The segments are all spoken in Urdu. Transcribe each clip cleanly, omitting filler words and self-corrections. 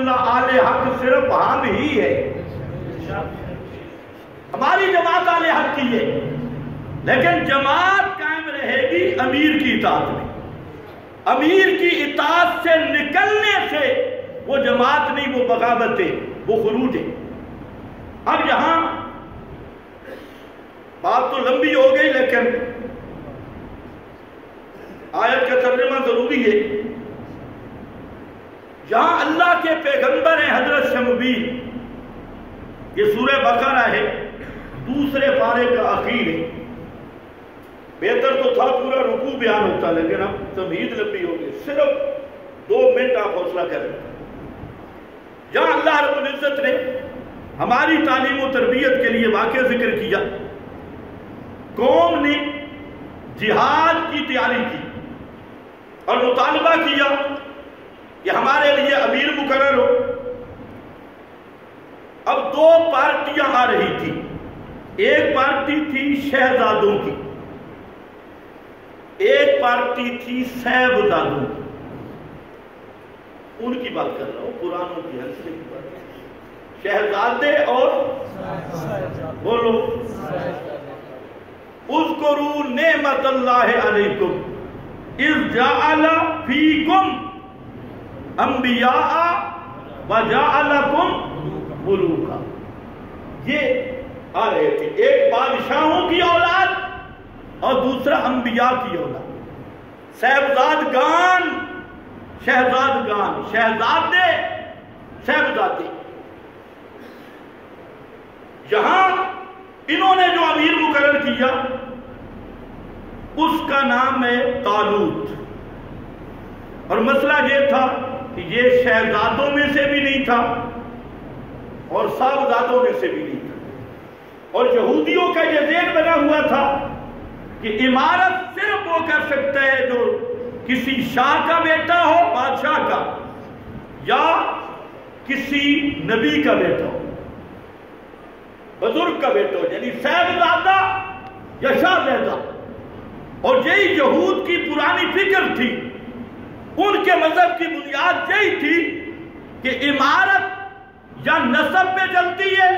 اللہ آل حق صرف ہم ہی ہے، ہماری جماعت آل حق کی ہے، لیکن جماعت قائم رہے گی امیر کی اطاعت میں۔ امیر کی اطاعت سے نکلنے سے وہ جماعت نہیں، وہ بغاوت ہے، وہ خروج ہے۔ اب یہاں بات تو لمبی ہو گئی، لیکن آیت کا ترجمہ ضروری ہے۔ جہاں اللہ کے پیغمبر ہیں حضرت شمبیل، یہ سورہ بقرہ ہے، دوسرے پارے کا اخیر ہے۔ بہتر تو تھا پورا رکوع بیان ہوتا، لیکن اب تمہید لمبی ہو گئی، صرف 2 منٹ آپ حوصلہ کریں۔ جہاں اللہ رب العزت نے ہماری تعلیم و تربیت کے لیے واقعہ ذکر کیا، قوم نے جہاد کی تیاری کی اور مطالبہ کیا کہ ہمارے لیے امیر مقرر ہو۔ اب 2 پارٹیاں آ رہی تھی، ایک پارٹی تھی شہزادوں کی، ایک پارٹی تھی صاحبزادوں کی۔ ان کی بات کر رہا ہوں، قرآن کی حیثیت کی بات۔ شہزادے اور بولو، اذکروا نعمت اللہ علیکم اذ جعل فیکم انبیاء وجعلکم ملوکا۔ یہ آ رہے تھے، ایک بادشاہوں کی اولاد اور دوسرا انبیاء کی اولاد، صاحبزادگان، شہزادگان، شہزادے، صاحبزادے۔ یہاں انہوں نے جو امیر مقرر کیا اس کا نام ہے طالوت، اور مسئلہ یہ تھا کہ یہ شہزادوں میں سے بھی نہیں تھا اور صاحبزادوں میں سے بھی نہیں تھا، اور یہودیوں کا یہ ذہن بنا ہوا تھا کہ امارت صرف وہ کر سکتا ہے جو کسی شاہ کا بیٹا ہو، بادشاہ کا، یا کسی نبی کا بیٹا ہو، بزرگ کا بیٹا ہو، یعنی صاحبزادہ یا شاہزادہ۔ اور یہی یہود کی پرانی فکر تھی، ان کے مذہب کی بنیاد یہی تھی کہ امارت یا نسب پہ چلتی ہے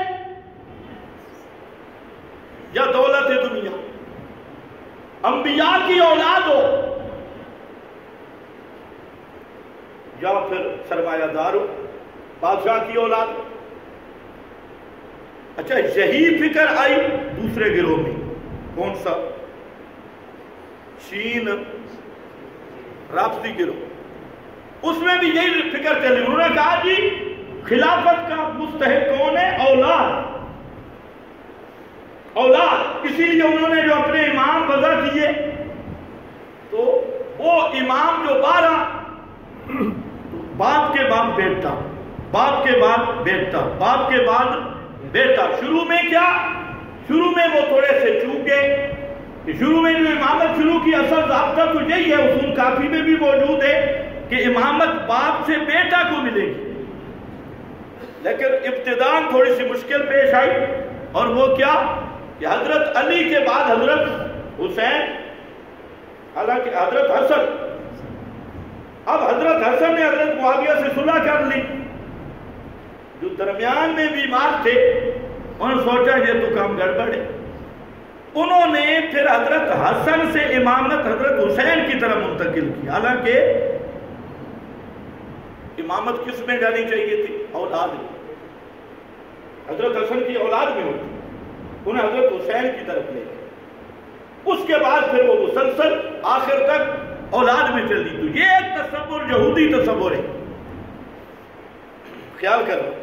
یا دولت دنیا۔ انبیاء کی اولاد ہو یا پھر سرمایہ دار ہو، بادشاہ کی اولاد ہو۔ اچھا، یہی فکر آئی دوسرے گروہ میں، کون سا؟ شین رافضی گروہ، اس میں بھی یہی فکر چلی۔ انہوں نے کہا جی خلافت کا مستحق کون ہے؟ اولاد، اولاد۔ اسی لیے انہوں نے جو اپنے امام وضع کیے تو وہ امام جو 12، باپ کے بعد بیٹا، باپ کے بعد بیٹا، باپ کے بعد بیٹا۔ شروع میں کیا؟ شروع میں وہ تھوڑے سے چوک گئے کہ شروع میں جو امامت شروع کی اصل ضابطہ تو یہی ہے، اصول کافی میں بھی موجود ہے کہ امامت باپ سے بیٹا کو ملے گی، لیکن ابتداءً تھوڑی سی مشکل پیش آئی، اور وہ کیا کہ حضرت علی کے بعد حضرت حسین، حالانکہ حضرت حسن، اب حضرت حسن نے حضرت معاویہ سے صلح کر لی، جو درمیان میں بیمار تھے انہوں نے سوچا یہ تو کام گڑبڑ ہے، انہوں نے پھر حضرت حسن سے امامت حضرت حسین کی طرف منتقل کی۔ حالانکہ امامت کس میں جانی چاہیے تھی؟ اولاد میں، حضرت حسن کی اولاد میں ہوتی، انہیں حضرت حسین کی طرف لے گئے۔ اس کے بعد پھر وہ مسلسل آخر تک اولاد میں چلی۔ تو یہ ایک تصور یہودی تصور ہے، خیال کرو،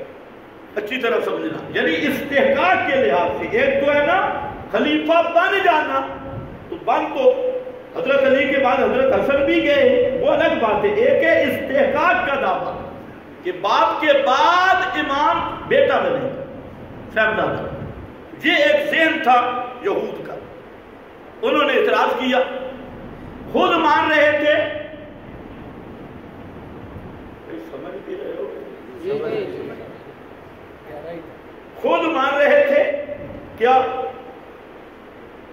اچھی طرح سمجھنا۔ یعنی استحقاق کے لحاظ سے ایک تو ہے نا خلیفہ بن جانا، تو بن تو حضرت علی کے بعد حضرت حسن بھی گئے، وہ الگ بات ہے۔ ایک ہے استحقاق کا دعویٰ کہ باپ کے بعد امام بیٹا بنے، صاحبزادہ۔ یہ ایک ذہن تھا یہود کا، انہوں نے اعتراض کیا، خود مان رہے تھے، سمجھ بھی رہے ہو، خود مان رہے تھے کیا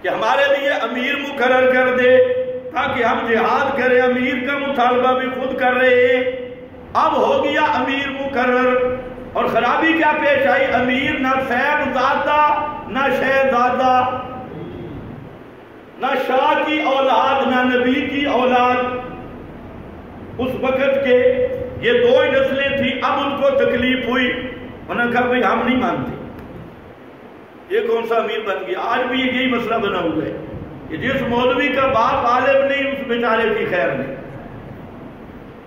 کہ ہمارے لیے امیر مقرر کر دے تاکہ ہم جہاد کریں، امیر کا مطالبہ بھی خود کر رہے ہیں، اب ہو گیا امیر مقرر، اور خرابی کیا پیش آئی؟ امیر نہ صاحبزادہ نہ شہزادہ، نہ شاہ کی اولاد نہ نبی کی اولاد، اس وقت کے یہ دو ہی نسلیں تھیں۔ اب ان کو تکلیف ہوئی، انہوں نے کہا بھئی ہم نہیں مانتے، یہ کون سا امیر بن گیا؟ آج بھی یہی مسئلہ بنا ہوا ہے کہ جس مولوی کا باپ عالم نہیں اس بیچارے کی خیر نہیں،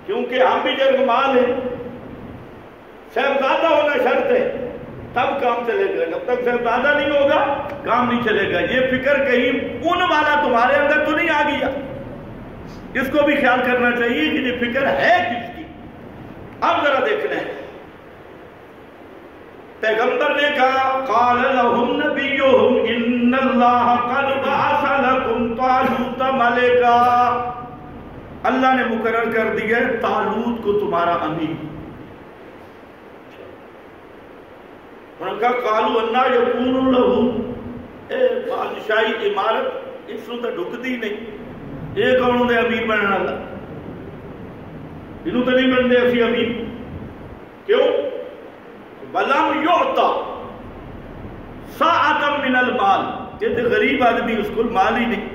کیونکہ ہم بھی جرگمال ہیں، صاحبزادہ ہونا شرط ہے تب کام چلے گا، جب تک صاحبزادہ نہیں ہوگا کام نہیں چلے گا۔ یہ فکر کہیں ان والا تمہارے اندر تو نہیں آ گیا، اس کو بھی خیال کرنا چاہیے کہ یہ فکر ہے کس کی۔ اب ذرا دیکھنا ہے، پیغمبر نے کہا قال لهم نبيهم ان اللہ قد بعث لكم طالوت ملکا، اللہ نے مقرر کر دیا ہے طالوت کو تمہارا امیر۔ انہوں نے کہا قالوا انا یکون له، بادشاہی عمارت اس نو تے ڈھکدی نہیں، یہ کون دے امیر بننا اللہ؟ انہوں تے نہیں بندے اسی امیر، کیوں؟ وَلَمْ يُعْطَ سَاعَةً مِّنَ الْمَالِ، یہ غریب آدمی اس کو مال ہی نہیں،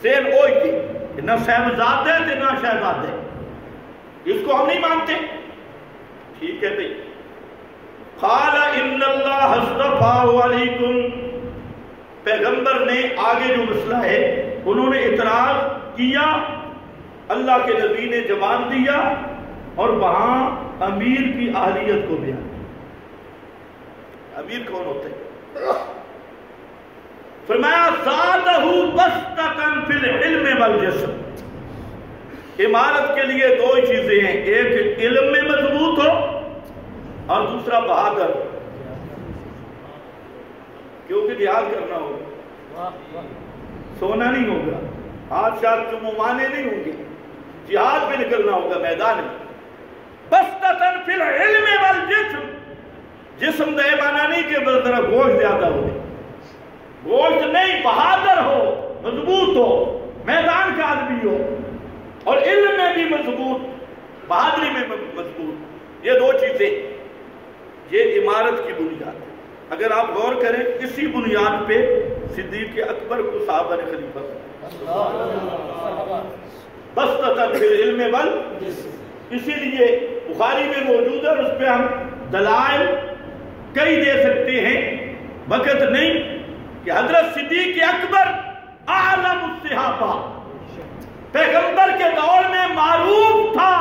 سین ہوئی تھی نہ صاحبزادے تھے نہ شہزادے، اس کو ہم نہیں مانتے۔ ٹھیک ہے بھئی، قَالَ إِنَّ اللَّهَ اصْطَفَاهُ عَلَيْكُمْ، پیغمبر نے آگے جو مسئلہ ہے انہوں نے اعتراض کیا، اللہ کے نبی نے جواب دیا اور وہاں امیر کی اہلیت کو بیان کیا۔ امیر کون ہوتے ہیں؟ فرمایا زادہ بسطۃ فی العلم والجسم، عمارت کے لیے دو چیزیں ہیں، ایک علم میں مضبوط ہو اور دوسرا بہادر، کیونکہ جہاد کرنا ہوگا، سونا نہیں ہوگا، ہاتھ شاید چموانے نہیں ہوں گے، جہاد پہ نکلنا ہوگا میدان میں۔ بسطۃ فی العلم والجسم، جسم دے مانا نہیں کہ بس ذرا گوشت زیادہ ہو، گوشت نہیں، بہادر ہو، مضبوط ہو، میدان کا آدمی ہو، اور علم میں بھی مضبوط، بہادری میں مضبوط، یہ دو چیزیں یہ عمارت کی بنیاد ہے۔ اگر آپ غور کریں اسی بنیاد پہ صدیق اکبر کو صحابہ نے خلیفہ بسطۃ فی العلم والجسم، اسی لیے بخاری میں موجود ہے اور اس پہ ہم دلائل کئی دے سکتے ہیں، وقت نہیں، کہ حضرت صدیق اکبر اعلم الصحابہ، پیغمبر کے دور میں معروف تھا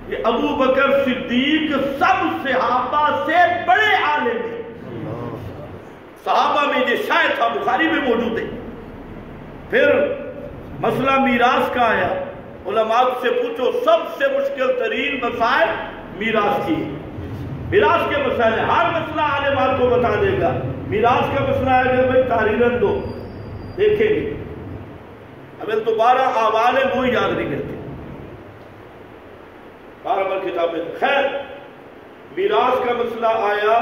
کہ ابو بکر صدیق سب صحابہ سے بڑے عالم ہیں، صحابہ میں یہ شاید تھا، بخاری میں موجود ہے۔ پھر مسئلہ میراث کا آیا، علماء سے پوچھو سب سے مشکل ترین مسائل میراث کی، میراث کے مسائل ہیں، ہر مسئلہ عالم آپ کو بتا دے گا۔ میراث کا مسئلہ ہے کہ بھائی تحریرن دو، دیکھیں گے، اب دوبارہ احوال ہے وہ یاد نہیں کرتے، بار بار کتابیں۔ خیر، میراث کا مسئلہ آیا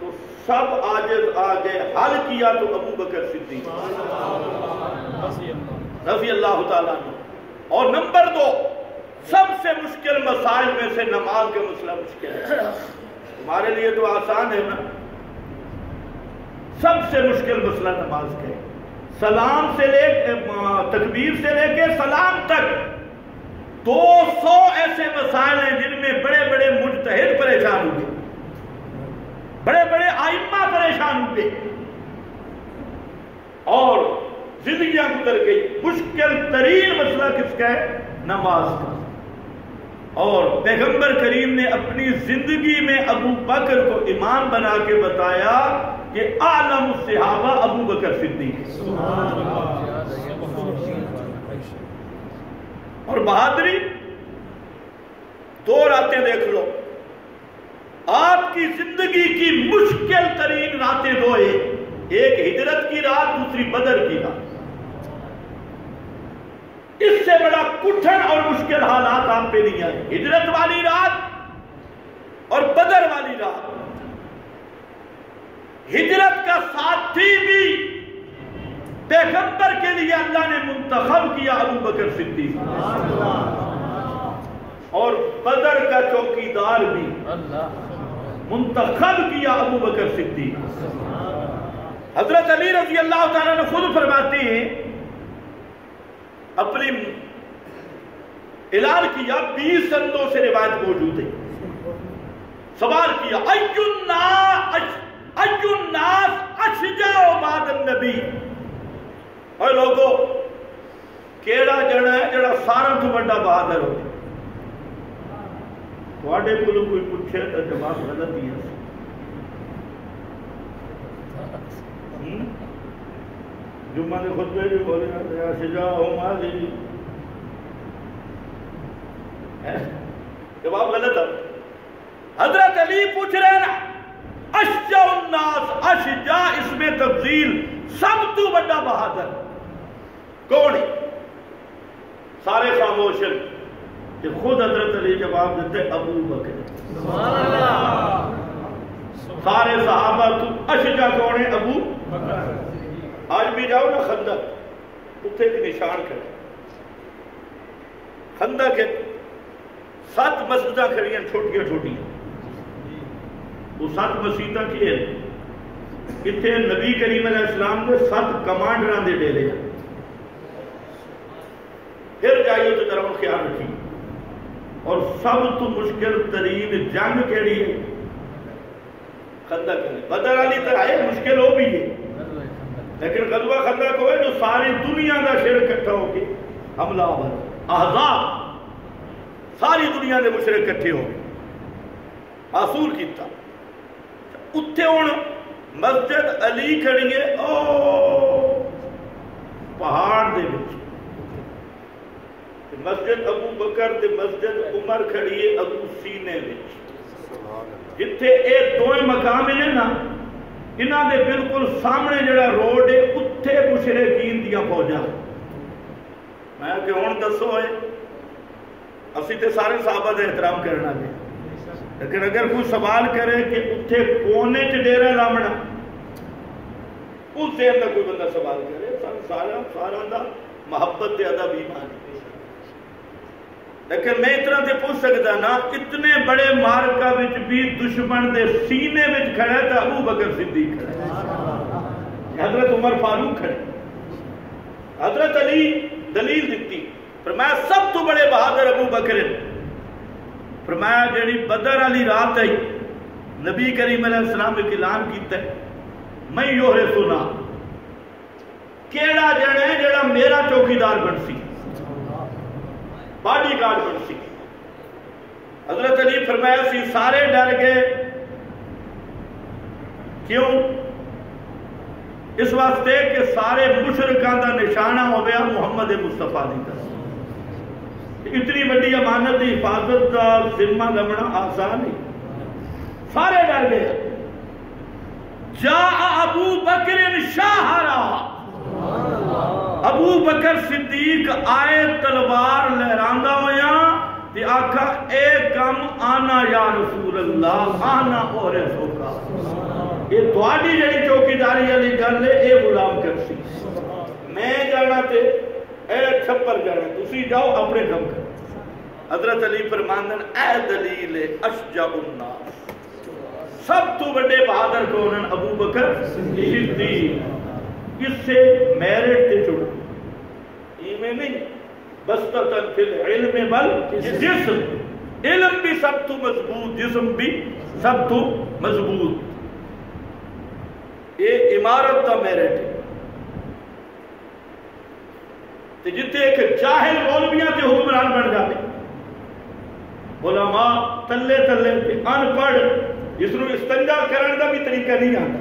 تو سب عاجز آگے، حل کیا تو ابو بکر صدیق رضی اللہ تعالیٰ عنہ۔ اور نمبر دو، سب سے مشکل مسائل میں سے نماز کا مسئلہ مشکل ہے، تمہارے لیے تو آسان ہے نا، سب سے مشکل مسئلہ نماز کا ہے، سلام سے لے تکبیر سے لے کے سلام تک 200 ایسے مسائل ہیں جن میں بڑے بڑے مجتہد پریشان ہوئے، بڑے بڑے ائمہ پریشان ہوئے، اور زندگیاں گزر گئی۔ مشکل ترین مسئلہ کس کا ہے؟ نماز کا۔ اور پیغمبر کریم نے اپنی زندگی میں ابو بکر کو امام بنا کے بتایا کہ اعلم الصحابہ ابو بکر صدیق، اور بہادری دو راتیں دیکھ لو، آپ کی زندگی کی مشکل ترین راتیں دو ہیں، ایک ہجرت کی رات، دوسری بدر کی رات۔ اس سے بڑا کٹھن اور مشکل حالات آپ پہ نہیں آئے، ہجرت والی رات اور بدر والی رات۔ ہجرت کا ساتھی بھی پیغمبر کے لیے اللہ نے منتخب کیا ابو بکر صدیق، اور بدر کا چوکیدار بھی منتخب کیا ابو بکر صدیق۔ حضرت علی رضی اللہ تعالیٰ نے خود فرماتے ہیں، اپنی اعلان کیا، 20 سندوں سے روایت موجود ہے، سوال کیا ایُّ الناس اشجاع بعد النبی، اور لوگوں کیڑا جڑا ہے جڑا سارا تو بڑا بہادر ہو؟ تھوڑے کو کوئی پوچھے تو جواب غلط ہی ہے۔ جمعہ نے خطبے بھی بولے یا شجاع مالی، جواب غلط ہے۔ حضرت علی پوچھ رہے نا اشجع الناس، اشجع اس میں تفضیل، سب تو بڑا بہادر کون ہے؟ سارے خاموش ہیں کہ خود حضرت علی جواب دیتے ابو بکر۔ سارے صحابہ تو اشجع کون ہے؟ ابو بکر۔ آج بھی جاؤ نا خندق، اتنے ایک نشان کرے، خندق کے 7 مسجدیں کھڑی ہیں چھوٹیاں چھوٹیاں، وہ 7 مسجدیں کی ہیں، اتنے نبی کریم علیہ السلام نے 7 کمانڈران دے ڈیرے ہیں۔ پھر جائیے تو ذرا خیال رکھیے، اور سب تو مشکل ترین جنگ کیڑی ہے؟ خندق ہے۔ بدر علی طرح ہے، مشکل ہو بھی ہے، لیکن غزوہ خندق ہوئے جو ساری دنیا کا شر اکٹھا ہو کے حملہ آور، احزاب ساری دنیا کے مشرک اکٹھے ہو گئے، حاصل کیتا۔ اتھے ہوں مسجد علی کھڑی ہے او پہاڑ دے وچ، مسجد ابو بکر تے مسجد عمر کھڑی ہے ابو سینے وچ، جتھے اے دوئے مقام ہیں نا، انہاں دے بالکل سامنے جڑا روڈ ہے اتھے مشرکین دیا فوجاں۔ میں کہ ہن دسو ہے، اسی تے سارے صحابہ دے احترام کرنا ہے، لیکن اگر کوئی سوال کرے کہ اتھے کونے چ ڈیرا لاؤنا، اس دیر میں کوئی بندہ سوال کرے، سارا دا محبت تے ادب ایمان، لیکن میں اتنا تے پوچھ سکتا نا، اتنے بڑے مارکہ وچ بھی دشمن دے سینے وچ کھڑا ہے تو ابو بکر صدیق کھڑا ہے، حضرت عمر فاروق کھڑے، حضرت علی دلیل دیتی، فرمایا سب تو بڑے بہادر ابو بکر، فرمایا جڑی بدر علی رات ہے نبی کریم علیہ السلام نے اعلان کیتا ہے میں یوہرے سنا، کیڑا جڑا ہے جڑا میرا چوکیدار بن سی، باڈی گارڈ بن سی۔ حضرت علی فرمایا سی سارے ڈر گئے، کیوں؟ اس واسطے کہ سارے مشرکان دا نشانہ ہو گیا محمد مصطفیٰ دی طرف، اتنی بڑی امانت دی حفاظت دا ذمہ لمنا آسان نہیں، سارے ڈر گئے۔ جاء ابو بکر شاہرا، ابو بکر صدیق آئے تلوار لہراندہ ہویا تے آکھا اے کم آنا یا رسول اللہ، آنا اور سوکا، یہ تواڈی جڑی چوکیداری والی گل ہے اے غلام کرسی، میں جانا تے اے چھپر جانا، تسی جاؤ اپنے کم کر۔ حضرت علی فرماندن اے دلیل اشجع الناس، سب تو بڑے بہادر کون ہیں؟ ابو بکر صدیق۔ اس سے میرٹ تے جڑا، یہ میں نہیں، بستتاً فی العلم بل جسم، علم بھی سب تو مضبوط، جسم بھی سب تو مضبوط، یہ عمارت تا میرٹ ہے۔ جتے ایک جاہل مولویاں تے حکمران بن جاتے، علماء تلے تلے ان پڑھ جس نو استنجا کرنے کا بھی طریقہ نہیں آتا،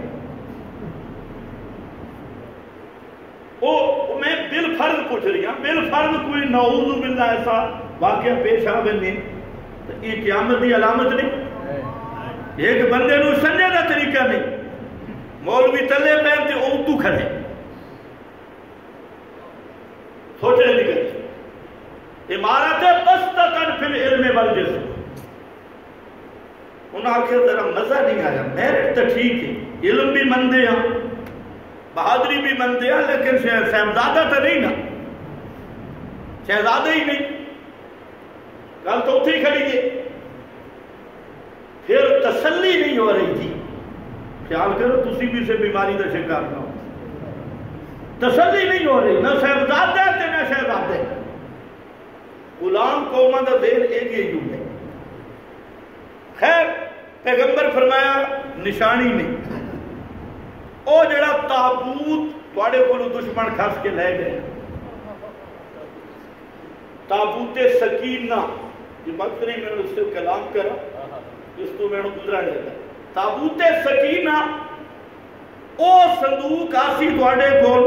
میں بالفرض پوچھ رہی ہوں، بالفرض کوئی نعوذ باللہ ایسا واقعہ پیش آ بنے تو یہ قیامت کی علامت نہیں؟ ایک بندے نو استنجا کا طریقہ نہیں، مولوی تلے پہنتے اردو کھڑے، سوچنے کی گئی عمارت بستتاً فی العلم والجسم، انہوں نے آخر ذرا مزہ نہیں آیا، میرٹ تو ٹھیک ہے، علم بھی مندے ہاں بہادری بھی منتے ہیں لیکن صاحبزادہ تو نہیں نا، شہزادہ ہی نہیں، گل تو اتھی کھڑی ہے۔ پھر تسلی نہیں ہو رہی تھی، خیال کرو تسی بھی سے بیماری کا شکار نہ ہو، تسلی نہیں ہو رہی، نہ صاحبزادہ تے نہ شہزادے، غلام قوماں دا دین ایک ہی ہے۔ خیر پیغمبر فرمایا نشانی نہیں، او جڑا تابوت تواڈے کولوں دشمن کھس کے لے گئے، تابوت سکینہ، یہ وقت نہیں میں اس سے کلام کرا، اس تو میں نے گزرا جاتا، تابوت سکینہ او صندوق آسی تواڈے کول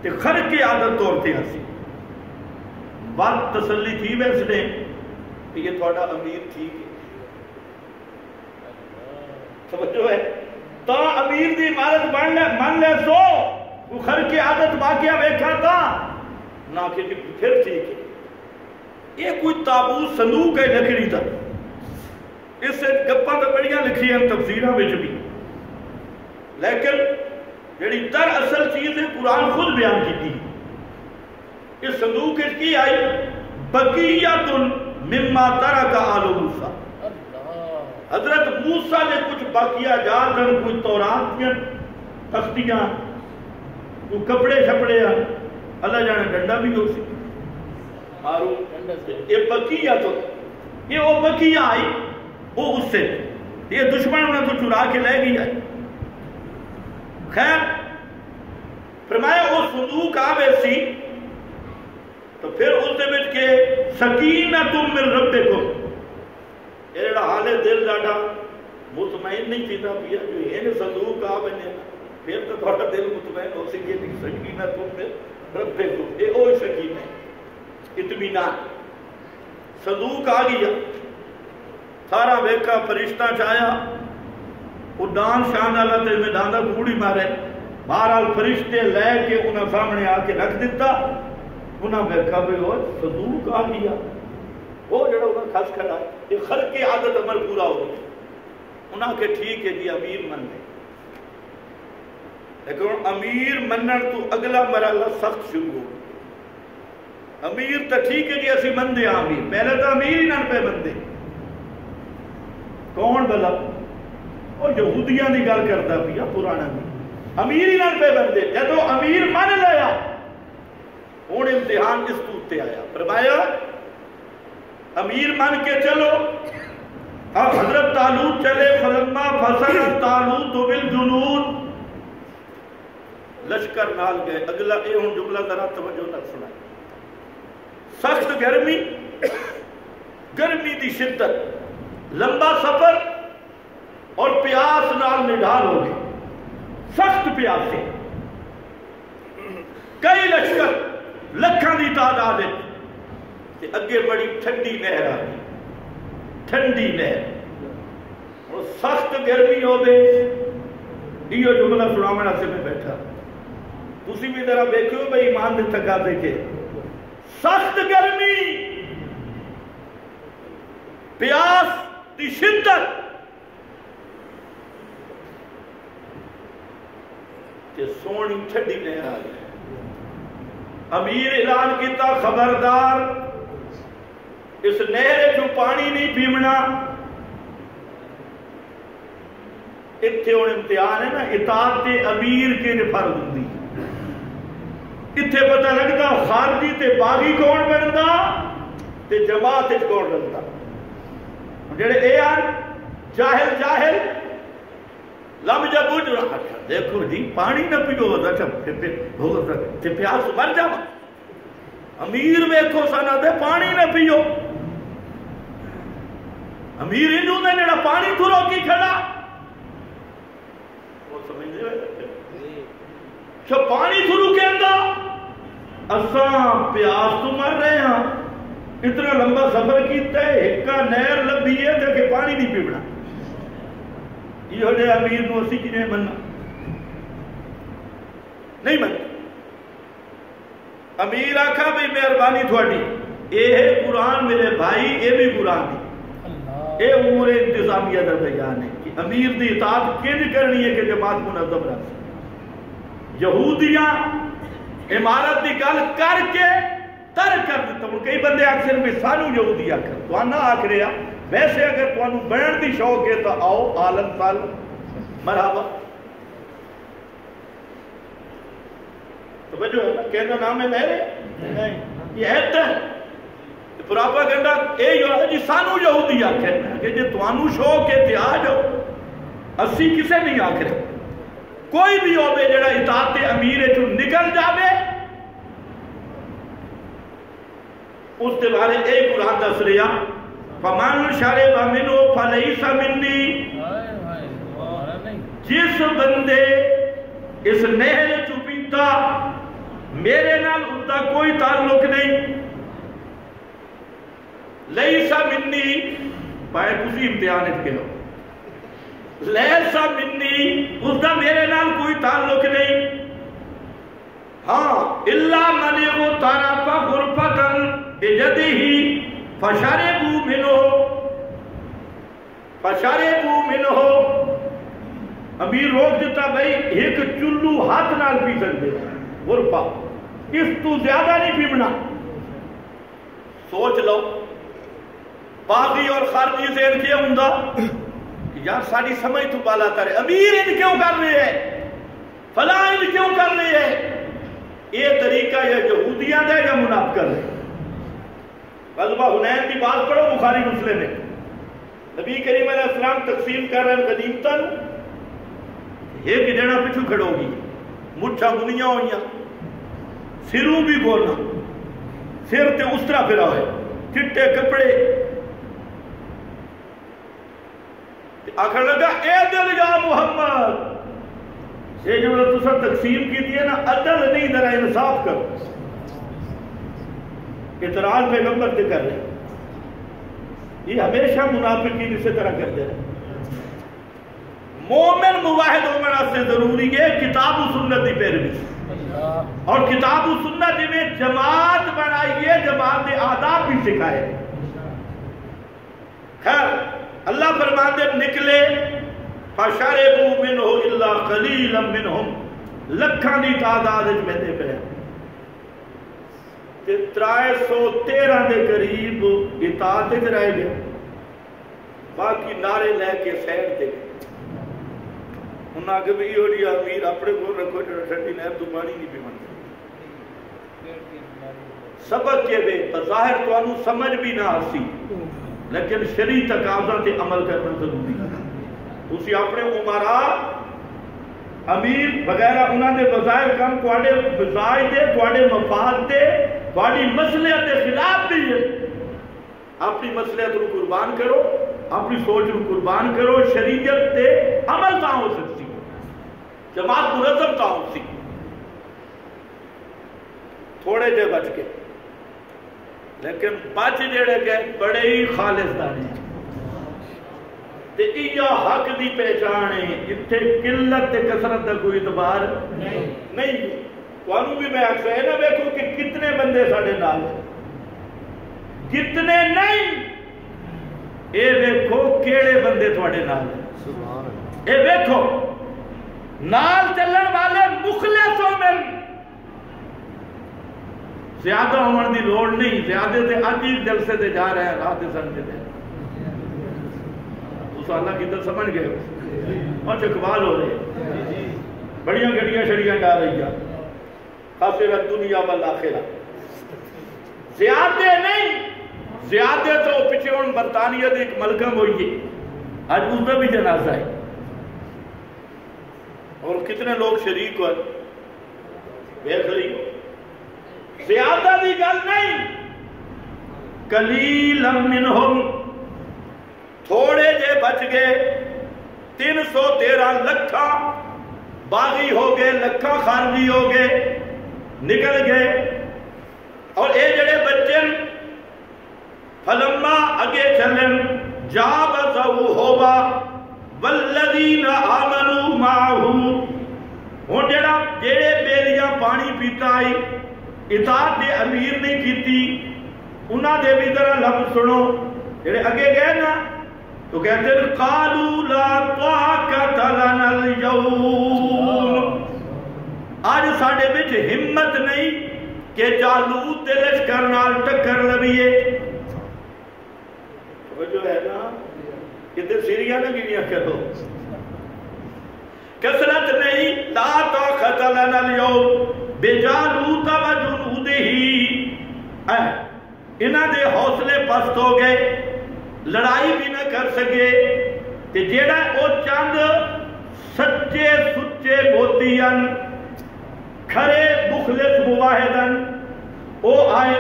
تے خرچ کی عادت طور تے آسی، بات تسلی تھی ویسے کہ یہ تھوڑا امیر ٹھیک ہے، سمجھو ہے تا امیر دی عمارت من لے سو وہ خر کی عادت واقعہ ویکھا تھا نہ کہ پھر ٹھیک ہے، یہ کوئی تابوت صندوق ہے لکڑی تھا، اس سے گپاں تو بڑیاں لکھی ہیں تفسیراں وچ بھی، لیکن جڑی در اصل چیز ہے قرآن خود بیان کی، اس صندوق کی آئی بقیت مما ترک آل موسیٰ، حضرت موسیٰ نے کچھ باقیہ جات ہیں، کوئی تورات دیا تختیاں، کوئی کپڑے شپڑے ہیں، اللہ جانے ڈنڈا بھی ہو سی ہارون، یہ بقیہ تو یہ وہ بقیہ آئی وہ اس سے یہ دشمن انہیں تو چرا کے لے گئی آئی۔ خیر فرمایا وہ صندوق آوے سی تو پھر اس دے وچ کے سکینۃ من ربکم، یہ جڑا حال دل ڈاڈا مطمئن نہیں تھیتا پیا جو یہ صندوق آوے نے پھر تو تھوڑا دل مطمئن ہو سکے نہیں، سکینۃ من ربکم یہ وہی سکینہ اطمینان، صندوق آ گیا، سارا ویکھا فرشتہ چایا اڈان شان والا تے میدان دا کوڑی مارے، بہرحال فرشتے لے کے انہاں سامنے آ کے رکھ دیتا، انہاں ویکھا بھی وہ صندوق آ گیا، وہ جڑا انہاں کھس کھڑا ہے، یہ خلق کی عادت عمل پورا ہو گیا، انہاں کہ ٹھیک ہے جی امیر من گئے، لیکن امیر منن تو اگلا مرحلہ سخت شروع ہو گیا، امیر تو ٹھیک ہے جی اسی مندے امیر، پہلے تو امیر ہی نہ پہ مندے، کون بلا وہ یہودیاں دی گل کرتا پیا پرانا بھی، امیر ہی نہ پہ بندے، جدو امیر من لیا ہوں امتحان اس تو آیا، فرمایا امیر من کے چلو، اب حضرت طالوت چلے، فلما فصل طالوت بالجنود، لشکر نال گئے، اگلا اے ہوں جملہ ذرا توجہ نہ سنا، سخت گرمی، گرمی دی شدت، لمبا سفر اور پیاس نال نڈال ہو گئے، سخت پیاسے، کئی لشکر لکھاں دی تعداد ہے، اگے بڑی ٹھنڈی نہر آ گئی، ٹھنڈی نہر، اور سخت گرمی ہو گئے، یہ جملہ سناونا سے میں بیٹھا، تسی بھی ذرا دیکھو بھائی ایمان دے تھکا دیکھے، سخت گرمی، پیاس دی شدت، کہ سونی ٹھنڈی نہر آ گئی، امیر اعلان کیتا خبردار اس نہر جو پانی نہیں پیمنا، اتھے ہوں امتحان ہے نا، اطاعت تے امیر کے فرض ہوندی، اتھے پتہ لگتا خارجی تے باغی کون بنتا تے جماعت کون بنتا، جڑے اے آن جاہل جاہل لم جا بوجھ رہا، دیکھو جی پانی نہ پیو تے پیاس مر جاوا، امیر ویکھو سنا دے پانی نہ پیو، امیر انہوں نے جڑا پانی تو روکی کھڑا، وہ سمجھ دے چھو پانی تو روکے اندہ، اساں پیاس تو مر رہے ہیں، اتنا لمبا سفر کیتا ہے، ایکا نہر لبھی ہے کہ پانی نہیں پیونا، یہ ہو جائے امیر نو اسی کی نہیں مننا، نہیں مننا، امیر آکھا بھی مہربانی تھوڑی، اے ہے قرآن میرے بھائی، اے بھی قرآن ہے، اے امور انتظامیہ در بیان ہے کہ امیر دی اطاعت کیوں کرنی ہے کہ جماعت منظم رکھ، یہودیاں عمارت کی گل کر کے ترک کر دیتا ہوں. کئی بندے اکثر میں سانو یہودی آخر تو آنا آخ رہا ویسے اگر تو انہوں بڑھن دی شوق ہے تو آؤ عالم سال مرحبا. تو بجو کہنا نام ہے میرے یہ ہے پراپاگنڈا یہ ہو جی سانو یہودی آخر کہ جی تانوں شوق ہے تے آ جاؤ. اسی کسے نہیں آخر کوئی بھی ہوے جڑا اطاعت امیر چوں نکل جاوے اس کے بارے ایک قرآن دس رہا فَمَنْ شَرِبَ مِنْهُ فَلَيْسَ مِنِّي. جس بندے اس نہر چوں پیتا میرے نال اس کا کوئی تعلق نہیں. لیسا منی پائے کسی امتحان کے ہو لیسا منی اس کا میرے نال کوئی تعلق نہیں. ہاں الا من اغترف غرفۃ بجدہ فشربوا منہ. امیر روک دیتا بھائی ایک چلو ہاتھ نال پی سکتے غرفہ اس تو زیادہ نہیں پیمنا. سوچ لو باغی اور خارجی ذہن کیا ہوں کہ یار ساری سمجھ تو بالا تارے امیر ان کیوں کر رہے ہیں فلاں ان کیوں کر رہے ہیں. یہ طریقہ یا یہودیاں دے یا منافق کر رہے ہیں. غزوہ حنین کی بات پڑھو بخاری مسلم میں نبی کریم علیہ السلام تقسیم کر رہے ہیں غنیمتاں ایک جنا پچھو کھڑو گی مٹھا گنیاں ہوئیاں سروں بھی گولنا سر تے اس طرح پھرا ہوئے چٹے کپڑے آخر لگا اے دل یا محمد یہ جو تسا تقسیم کی دیئے نا عدل نہیں ذرا انصاف کر. اعتراض پیغمبر سے کر رہے یہ ہمیشہ منافقین اسی طرح کرتے رہے. مومن مواحد ہونا سے ضروری ہے کتاب و سنت کی پیروی اور کتاب و سنت میں جماعت بنائیے جماعت آداب بھی سکھائے. خیر اللہ فرماتے نکلے فَشَرِبُوا مِنْهُ إِلَّا قَلِيلًا مِنْهُمْ لکھاں دی تعداد میں دے پہ 313 دے قریب اطاعت رہ گئے باقی نعرے لے کے سیر دے گئے. انہاں کے بھی یہ امیر اپنے کو رکھو ٹھنڈی نہر تو پانی نہیں بھی منتے سبق کے بے بظاہر تو انہوں سمجھ بھی نہ آسی لیکن شریع تقاضا تے عمل کرنا ضروری ہے. اسی اپنے عمراء امیر وغیرہ انہوں نے بظاہر کام کوڑے بزائی دے کوڑے مفاد دے کوڑی مسئلیت دے خلاف دیئے اپنی مسئلیت رو قربان کرو اپنی سوچ رو قربان کرو شریعت دے عمل تاں ہو سکتی جماعت منظم تاں ہو سکتی. تھوڑے جے بچ کے لیکن بچ جڑے گئے بڑے ہی خالص دانے تے ایہ حق دی پہچانے اتھے قلت تے کثرت دا کوئی اعتبار نہیں. توانوں بھی میں اکثر ہے نا دیکھو کہ کتنے بندے ساڑھے نال کتنے نہیں اے دیکھو کیڑے بندے تھوڑے نال اے دیکھو نال چلن والے مخلصوں میں زیادہ عمر دی لوڑ نہیں زیادہ تے عجیب جلسے دے جا رہے ہیں رات سنجھے دے تو اللہ کی دل سمجھ گئے اور چکوال ہو رہے بڑیاں گڑیاں شڑیاں جا رہی ہیں خاصر الدنیا والآخرہ زیادہ نہیں زیادہ تو پچھے ان برطانیہ دے ایک ملکم ہوئی ہے آج اس میں بھی جنازہ ہے اور کتنے لوگ شریک ہوئے بیخری زیادہ دی گل نہیں قلیلا منہم تھوڑے جے بچ گئے 313 لکھا باغی ہو گئے لکھا خارجی ہو گئے نکل گئے اور اے جڑے بچن فلما اگے چلن جابزہو ہوبا والذین آمنوا معہو ہون جڑے بیلیاں پانی پیتا آئی اطاعت دے امیر نہیں کیتی انہاں دے بھی ذرا لفظ سنو جڑے اگے گئے نا تو کہتے ہیں قالوا لا طاقت لنا اليوم آج ساڑے بچ ہمت نہیں کہ جالوت دے لشکر نال ٹکر لبیے. وہ جو ہے نا کدھر سیریا نہ گنیا کرو. کثرت نہیں. لا طاقت لنا اليوم بجالوت و جنودہ. انہاں دے حوصلے پست ہو گئے, لڑائی بھی نہ کر سکے. تے جیڑا او چند سچے سچے موتیاں کھرے مخلص مواحدن او آئے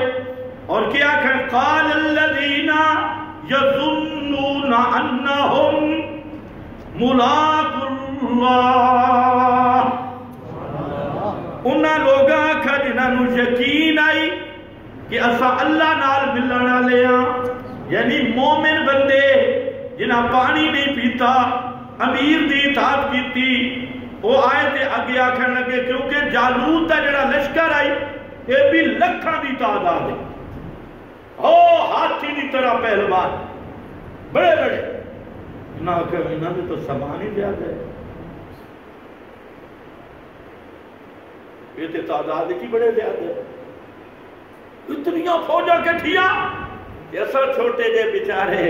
اور کیا کہ قال الذین یظنون انہم ملاق اللہ. انہاں لوگاں کا جنہاں نو یقین آئی کہ اسا اللہ نال ملنا لیا, یعنی مومن بندے جنہاں پانی نہیں پیتا, امیر دی اطاعت کیتی, وہ آئے تے اگے آکھن لگے کیونکہ جالوت دا جڑا لشکر آئی یہ بھی لکھاں دی تعداد ہے. ہاتھی دی طرح پہلوان بڑے بڑے. انہاں نے تو سامان ہی زیادہ ہے, یہ تے تعداد کی بڑے زیادہ ہے. اتنیاں فوجاں کٹھیاں ایسا چھوٹے جے بیچارے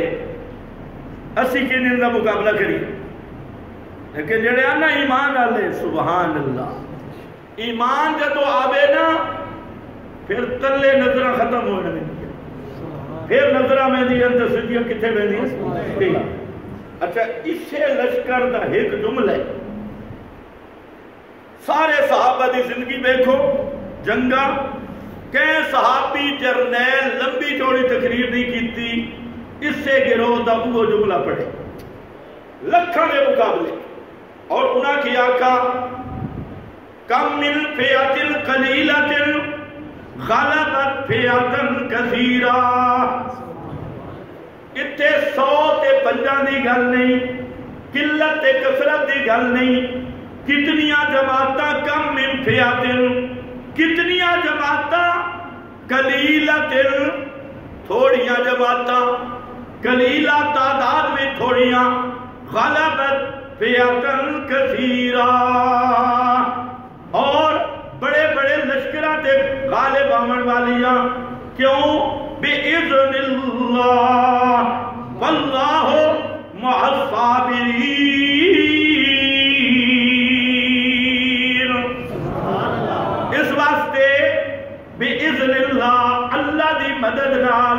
اسی کے نندہ مقابلہ کری. لیکن جڑے آنا ایمان آلے سبحان اللہ, ایمان جدو آوے نا پھر تلے نظرہ ختم ہونے میں دیا, پھر نظرہ میں دی اندر سجیاں کتھے میں دی. اچھا اسے لشکر دا ایک جملہ ہے. سارے صحابہ دی زندگی دیکھو, جنگا کہیں صحابی جرنیل لمبی چوڑی تقریر نہیں کیتی, اس سے گروہ دا وہ جملہ پڑھے لکھاں کے مقابلے. اور انہاں کی آقا کم من فیعت قلیلت غلبت فیعت کثیرہ. اتھے 100 تے 50 دی گل نہیں, قلت تے کثرت دی گل نہیں. کتنیاں جماعتاں کم من فیعت, کتنیاں جماعتاں قلیلت تھوڑیاں جماعتاں, قلیلہ تعداد میں تھوڑیاں, غلبت فیعتن کثیرہ, اور بڑے بڑے لشکرہ تے غالب آمن والیاں. کیوں؟ بِإِذْنِ اللَّهِ وَاللَّهُ مَعَ الصَّابِرِينَ. اس واسطے بِإِذْنِ اللَّهِ اللہ دی مدد نال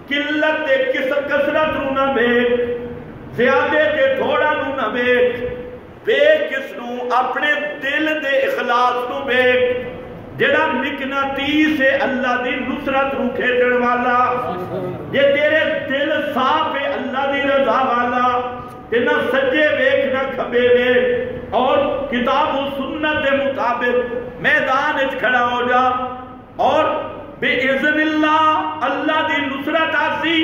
قلت تے کثرت نو نہ بیک, زیادے تے تھوڑا نو نہ بیک, بیک کس نو اپنے دل دے اخلاص نو بیک, جڑا مقناطیس ہے اللہ دی نصرت نو کھیچن والا. یہ تیرے دل صاف ہے اللہ دی رضا والا, تے نہ سجے بیک نہ کھبے بیک, اور کتاب و سنت دے مطابق میدان اچ کھڑا ہو جا. اور بِإِذْنِ اللہ اللہ دی نصرت آسی,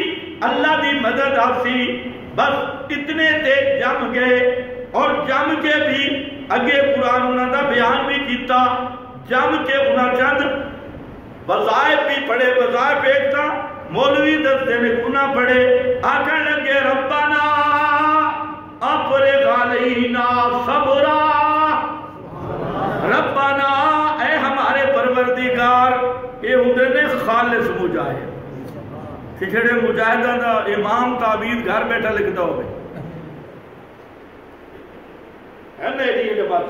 اللہ دی مدد آسی. بس اتنے تے جم گئے, اور جم کے بھی اگے قرآن انہوں دا بیان بھی کیتا, جم کے انہوں چند وظائف بھی پڑھے. وظائف ایک تھا مولوی دستے میں انہوں پڑھے, آکھن لگے ربنا افرغ علینا صبرا. ربنا اے ہمارے پروردگار, یہ ہوندے نے خالص مجاہد. جڑے مجاہدہ دا امام تعبید گھر بیٹھا لکھتا ہوئے ہے نا, یہ بات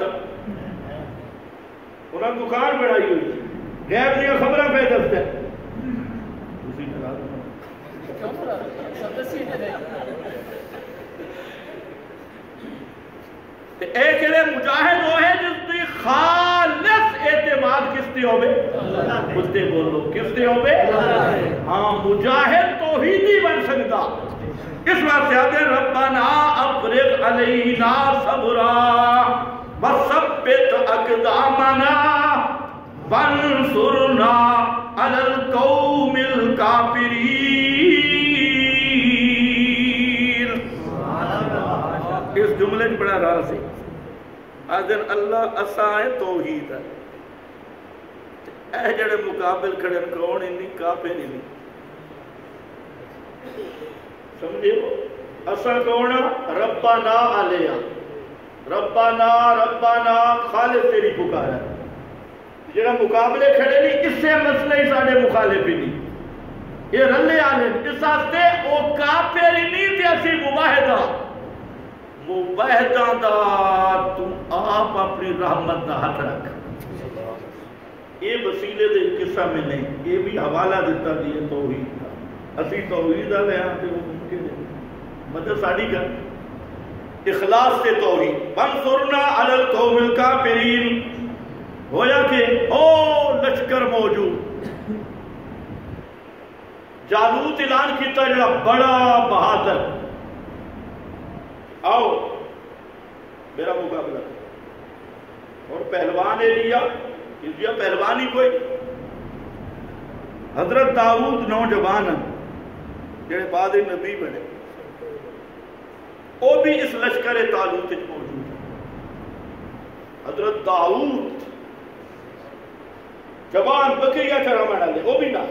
انہوں نے دکان بڑھائی ہوئی, غیب دیا خبرہ پہ دستے ایک جڑے مجاہد وہ ہے جس دی خالص اعتماد کس دی ہوئے, اس دے بولو کس دی ہوئے. ہاں مجاہد توحیدی بن سکتا. اس واسطے آدھے ربنا افرغ علینا صبرا وثبت اقدامنا وانصرنا علی القوم الکافرین. اس جملے میں بڑا راز ہے. آدھن اللہ اسائے توحید ہے, اے جڑے مقابل کھڑن کون انہی کافر نہیں سمجھے ہو. اسا کون ربنا علیہ, ربنا ربنا خالص تیری پکار ہے. جڑا مقابلے کھڑے نہیں اس سے مسئلہ ہی ساڑھے مخالف ہی نہیں. یہ رلے آنے اس آستے او کافر ہی نہیں تھے اسی مباہدہ. مباہدہ دا تم آپ اپنی رحمت دا ہاتھ رکھ. یہ وسیلے دے قصہ میں نہیں. یہ بھی حوالہ دیتا دیئے توحید کا. اسی توحید آلے ہاں تے وہ ممکن ہے مدد ساڑھی کر اخلاص سے توحید. وانصرنا علی القوم الکافرین. ہویا کہ او لشکر موجود. جالوت اعلان کیتا جڑا بڑا بہادر آؤ میرا مقابلہ. اور پہلوان ایلیا پہلوان ہی کوئی. حضرت داؤد نوجوان جڑے بعد نبی بنے وہ بھی اس لشکر طالوت موجود ہے. حضرت داؤد جوان بکریہ چرا مڑا لے وہ بھی نہ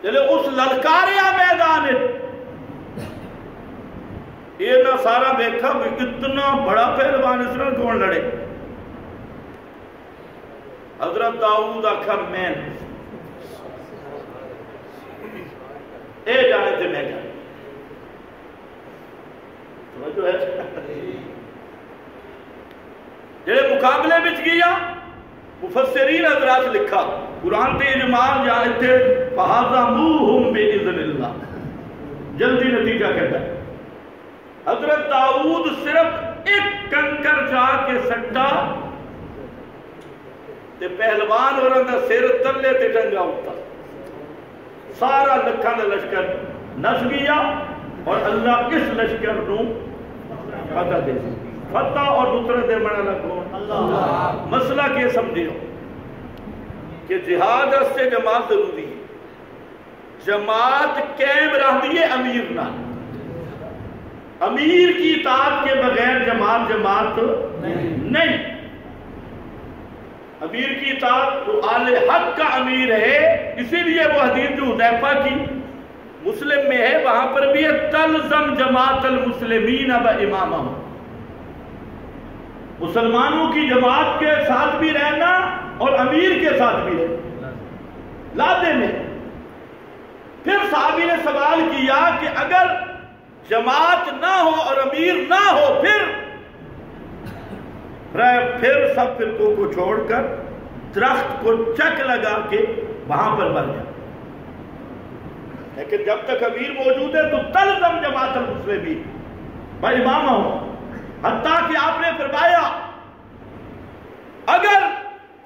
چلے اس للکاریا میدان یہ نہ سارا دیکھا بھی اتنا بڑا پہلوان اس نے کون لڑے. حضرت داؤد آکھا میں اے جانے تھے میں جانے جو ہے جڑے مقابلے بچ گیا مفسرین حضرات لکھا قرآن تے اجمال جانے تھے فَحَزَمُوهُمْ بِإِذْنِ اللَّهِ. جلدی نتیجہ کہتا ہے حضرت داؤد صرف ایک کنکر جا کے سٹا تے پہلوان اور اندر سیر تلے تے ٹنگا ہوتا. سارا لکھاں دا لشکر نس گیا اور اللہ اس لشکر نو فتح دے. فتح اور نصرت دے بنا لگو. مسئلہ کے سمجھو کہ جہاد سے جماعت ضروری ہے. جماعت قائم رہتی ہے امیر نہ. امیر کی اطاعت کے بغیر جماعت نہیں. امیر کی اطاعت تو آل حق کا امیر ہے. اسی لیے وہ حدیث جو حذیفہ کی مسلم میں ہے وہاں پر بھی ہے تلزم جماعت المسلمین و امامہم. مسلمانوں کی جماعت کے ساتھ بھی رہنا اور امیر کے ساتھ بھی رہنا لازم میں. پھر صحابی نے سوال کیا کہ اگر جماعت نہ ہو اور امیر نہ ہو پھر سب فرقوں کو چھوڑ کر درخت کو چک لگا کے وہاں پر بن جائے. لیکن جب تک امیر موجود ہے تو تلزم جماعت المسلمین و امامہم. حتیٰ کہ آپ نے فرمایا اگر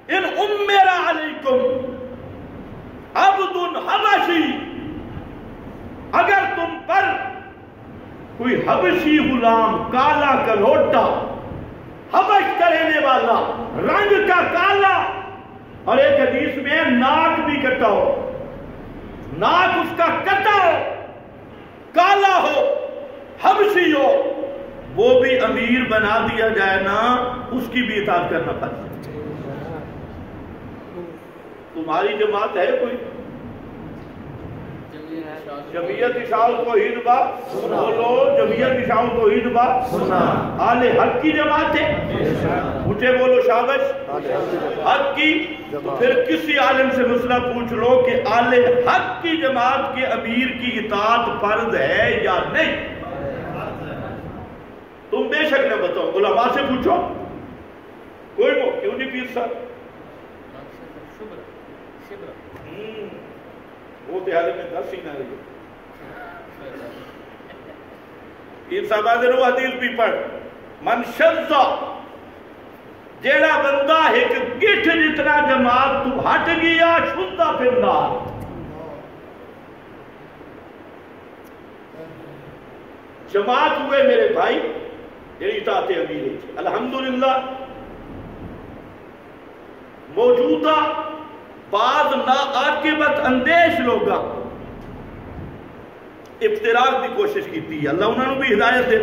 ان امر علیکم عبد حبشی اگر تم پر کوئی حبشی غلام کالا کلوٹا حبش کا رہنے والا رنگ کا کالا اور ایک حدیث میں ناک بھی کٹا ہو ناک اس کا کٹا ہو کالا ہو حبشی ہو وہ بھی امیر بنا دیا جائے نا اس کی بھی اطاعت کرنا پڑتا. تمہاری جماعت ہے کوئی جمعیت اشاعت توحید با بولو جمعیت اشاعت توحید با آل حق کی جماعت ہے. مجھے بولو شابش حق کی. تو پھر کسی عالم سے مسئلہ پوچھ لو کہ آل حق کی جماعت کے امیر کی اطاعت فرض ہے یا نہیں. تم بے شک نہ بتاؤ. علماء سے پوچھو کوئی کیوں نہیں پیر صاحب وہ دیہارے میں 10 ہی نہ رہی. پیر صاحب آدھے وہ حدیث بھی پڑھ من شذا جیڑا بندہ ایک گٹھ جتنا جماعت تو ہٹ گیا شدہ پھر نار. جماعت ہوئے میرے بھائی یہی اطاعت امیر ہے. الحمدللہ موجودہ بعض ناعاقبت اندیش لوگا ابتراک دی کوشش کی تھی. اللہ انہوں نے بھی ہدایت دے.